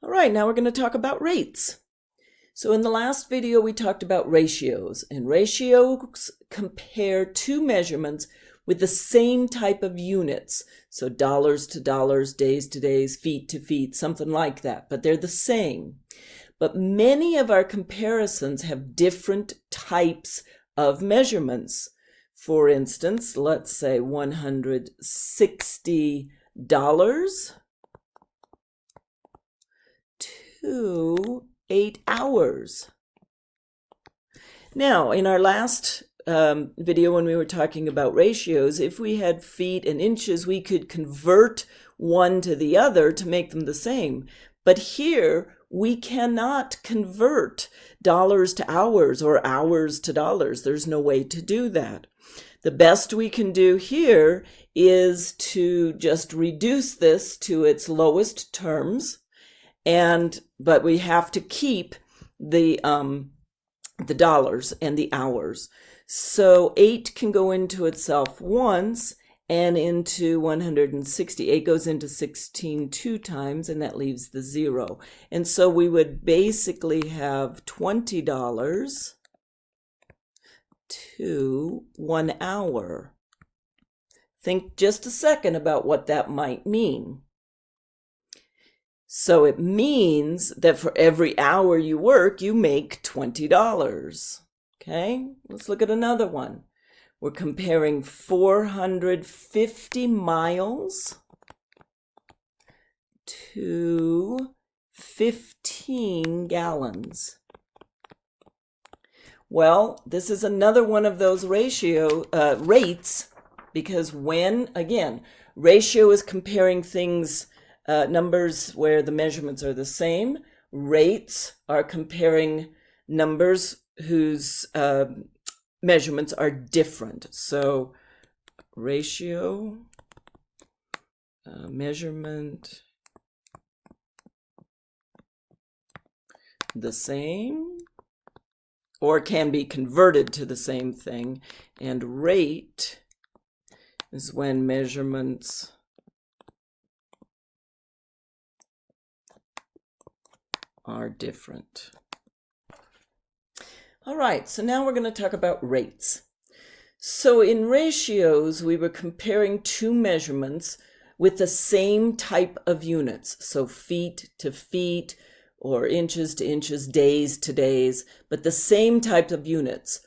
All right, now we're going to talk about rates. So in the last video, we talked about ratios, and ratios compare two measurements with the same type of units. So dollars to dollars, days to days, feet to feet, something like that, but they're the same. But many of our comparisons have different types of measurements. For instance, let's say $160 to 8 hours. Now, in our last video when we were talking about ratios, if we had feet and inches, we could convert one to the other to make them the same. But here, we cannot convert dollars to hours or hours to dollars. There's no way to do that. The best we can do here is to just reduce this to its lowest terms, but we have to keep the dollars and the hours. So 8 can go into itself once and into 160. 8 goes into 16 two times, and that leaves the 0. And so we would basically have $20 to 1 hour. Think just a second about what that might mean. So it means that for every hour you work, you make $20. Okay, let's look at another one. We're comparing 450 miles to 15 gallons. Well, this is another one of those rates, because again, ratio is comparing things, numbers where the measurements are the same. Rates are comparing numbers whose measurements are different. So ratio, measurement, the same, or can be converted to the same thing. And rate is when measurements are different. All right, so now we're going to talk about rates. So in ratios, we were comparing two measurements with the same type of units. So feet to feet, or inches to inches, days to days, but the same type of units,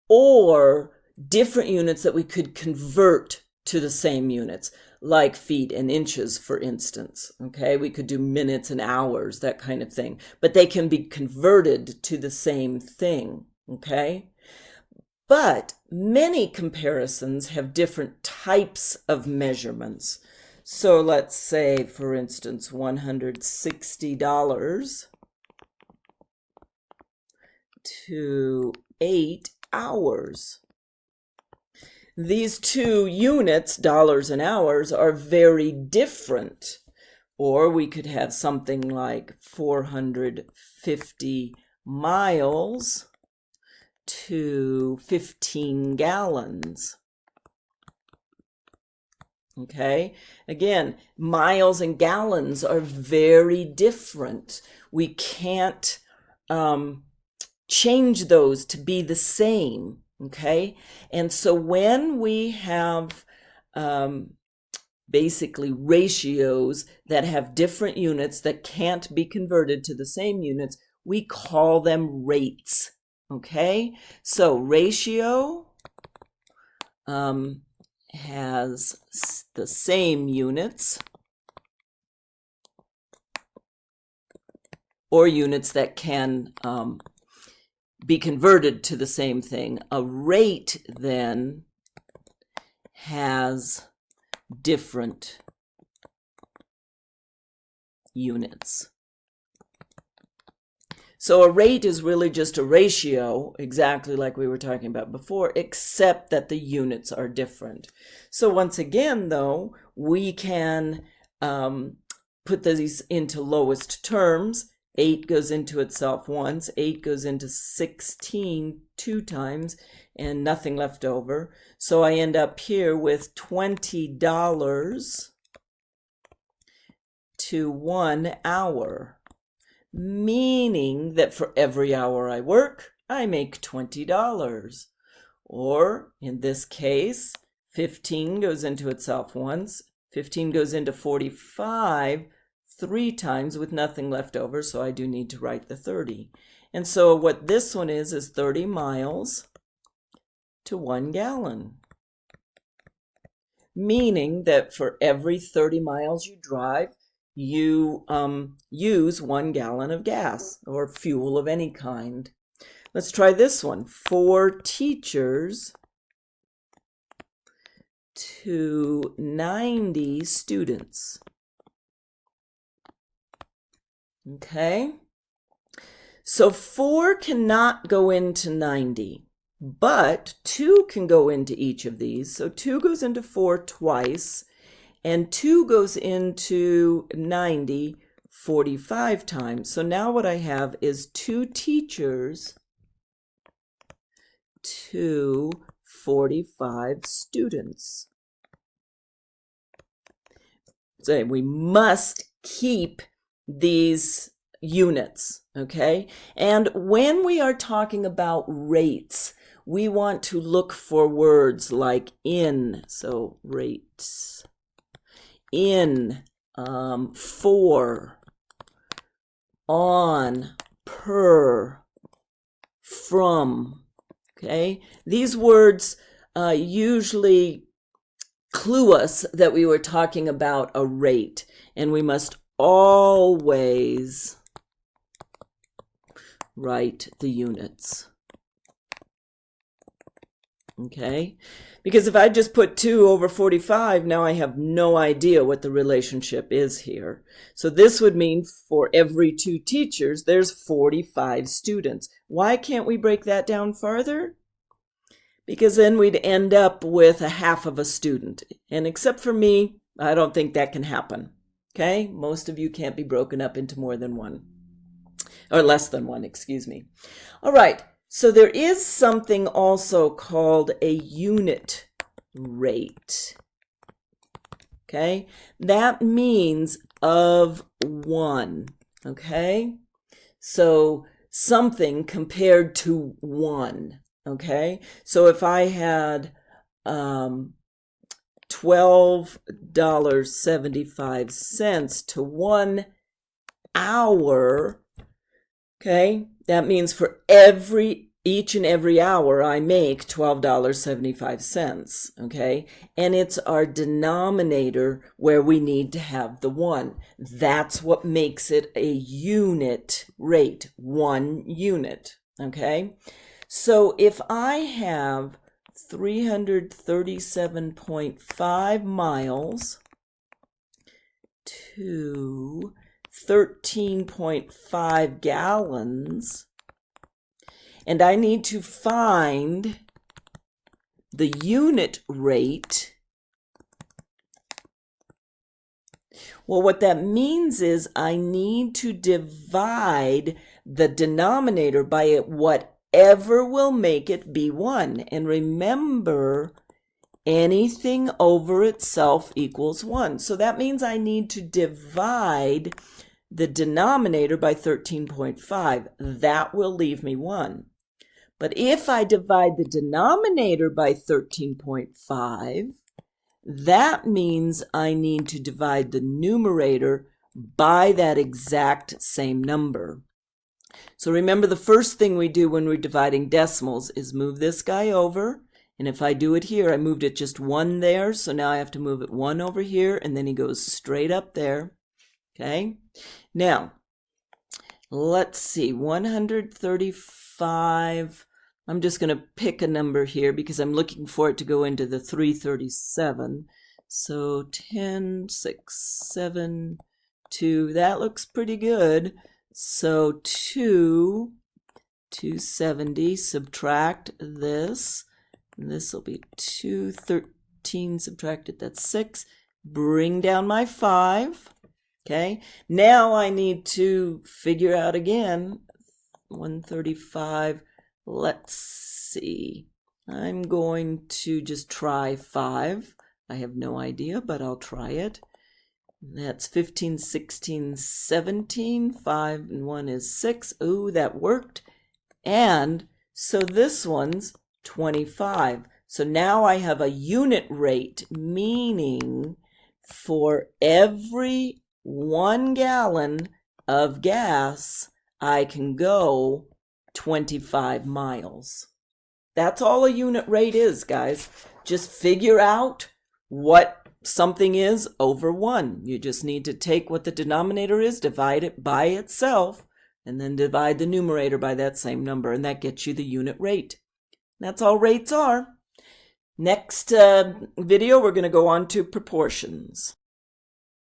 or different units that we could convert to the same units, like feet and inches, for instance. Okay, we could do minutes and hours, that kind of thing, but they can be converted to the same thing. Okay, but many comparisons have different types of measurements. So let's say, for instance, $160 to 8 hours. These two units, dollars and hours, are very different. Or we could have something like 450 miles to 15 gallons. Okay, again, miles and gallons are very different. We can't change those to be the same. Okay, and so when we have basically ratios that have different units that can't be converted to the same units, we call them rates. Okay, so ratio has the same units, or units that can be converted to the same thing. A rate then has different units. So a rate is really just a ratio, exactly like we were talking about before, except that the units are different. So once again, though, we can put these into lowest terms. 8 goes into itself once, 8 goes into 16 two times, and nothing left over. So I end up here with $20 to 1 hour. meaning that for every hour I work, I make $20. Or in this case, 15 goes into itself once, 15 goes into 45 three times with nothing left over, so I do need to write the 30. And so what this one is 30 miles to 1 gallon. Meaning that for every 30 miles you drive, you use 1 gallon of gas or fuel of any kind. Let's try this one. 4 teachers to 90 students. Okay, so 4 cannot go into 90, but 2 can go into each of these. So 2 goes into 4 twice, and 2 goes into 90 45 times. So now what I have is 2 teachers to 45 students. So we must keep these units, okay? And when we are talking about rates, we want to look for words like in, so rates, in, for, on, per, from, okay? These words usually clue us that we were talking about a rate, and we must always write the units. Okay? Because if I just put 2 over 45, now I have no idea what the relationship is here. So this would mean for every 2 teachers, there's 45 students. Why can't we break that down further? Because then we'd end up with a half of a student. And except for me, I don't think that can happen. Okay? Most of you can't be broken up into more than one. Or less than one, excuse me. All right. So there is something also called a unit rate. Okay? That means of 1. Okay? So something compared to 1. Okay? So if I had $12.75 to 1 hour, okay, that means for each and every hour I make $12.75, okay? And it's our denominator where we need to have the 1. That's what makes it a unit rate, 1 unit, okay? So if I have 337.5 miles to 13.5 gallons, and I need to find the unit rate, well, what that means is I need to divide the denominator by whatever will make it be 1. And remember, anything over itself equals 1. So that means I need to divide the denominator by 13.5. That will leave me 1. But if I divide the denominator by 13.5, that means I need to divide the numerator by that exact same number. So remember, the first thing we do when we're dividing decimals is move this guy over. And if I do it here, I moved it just 1 there. So now I have to move it 1 over here, and then he goes straight up there. Okay? Now, let's see, 135. I'm just going to pick a number here because I'm looking for it to go into the 337. So 10, 6, 7, 2. That looks pretty good. So 270, subtract this. This will be 213 subtracted, that's 6. Bring down my 5. Okay, now I need to figure out again, 135, let's see. I'm going to just try 5. I have no idea, but I'll try it. That's 15, 16, 17. 5 and 1 is 6. Ooh, that worked. And so this one's 25. So now I have a unit rate, meaning for every 1 gallon of gas, I can go 25 miles. That's all a unit rate is, guys. Just figure out what something is over 1. You just need to take what the denominator is, divide it by itself, and then divide the numerator by that same number, and that gets you the unit rate. That's all rates are. Next video, we're going to go on to proportions.